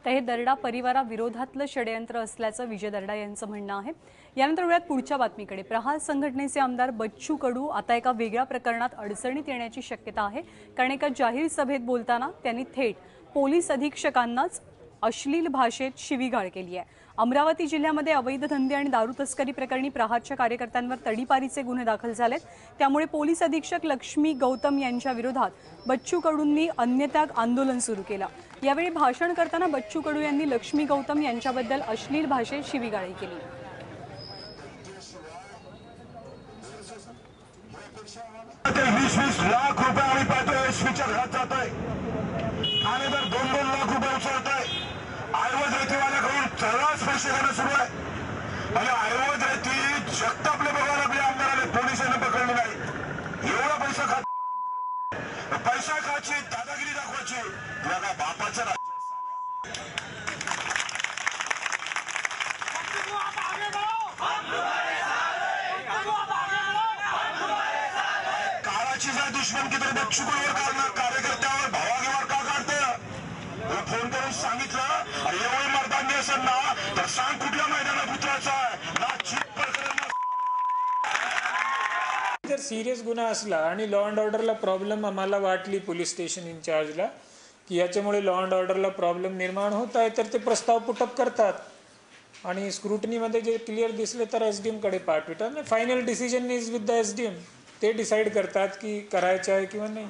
तर हे दर्डा परिवाराविरोधातलं षडयंत्र असल्याचं विजय दर्डा यांचं म्हणणं आहे। यानंतर वेळात पुढच्या बातमीकडे। प्रहार संघटनेचे आमदार बच्चू कडू आता एका वेगळ्या प्रकरणात अडचणीत येण्याची शक्यता आहे, कारण एका जाहीर सभेत बोलताना त्यांनी थेट पोलीस अधीक्षकांनाच अश्लील भाषेत शिवीगाळ केली आहे। अमरावती जिल्ह्यामध्ये अवैध धंदे आणि दारू तस्करी प्रकरणी प्रहारच्या कार्यकर्त्यांवर तडीपारीचे गुन्हे दाखल झालेत। त्यामुळे पोलीस अधीक्षक लक्ष्मी गौतम यांच्या विरोधात बच्चू कडूंनी अन्नत्याग आंदोलन सुरू केलं। यावेळी भाषण करताना बच्चू कडू यांनी लक्ष्मी गौतम यांच्याबद्दल अश्लील भाषेत शिवीगाळी केली। 20-20 लाख रुपये आम्ही पाहतोय, एसपीच्या घरात जातोय आणि जर 2-2 लाख रुपये उचलतोय। ऐवज रेतीवाल्याकडून सर्रास पैसे घेणं सुरू आहे आणि ऐवज रेती जगतापले बघायला आपल्या आमदाराने पोलिसांनी पकडली नाही। एवढा पैसा खायची, दादागिरी दाखवायची, तुला काय बापाचं राज्य? दुश्मन की तरह बच्चू कडूवर काढणार, कार्यकर्त्यावर भावागीवर का काढतं? फोन करून सांगितलं एवढी मर्दांनी असेल ना तर सांग कुठल्या मैदानात उतरायचं आहे ना। जर सिरियस गुन्हा असला आणि लॉ अँड ऑर्डरला प्रॉब्लेम आम्हाला वाटली पोलीस स्टेशन इन्चार्जला की याच्यामुळे लॉ अँड ऑर्डरला प्रॉब्लेम निर्माण होत आहे, तर ते प्रस्ताव पुटअप करतात आणि स्क्रुटनीमध्ये जे क्लिअर दिसले तर एसडीएम कडे पाठवतात। Final decision is with the SDM, ते डिसाईड करतात की करायचं आहे किंवा नाही।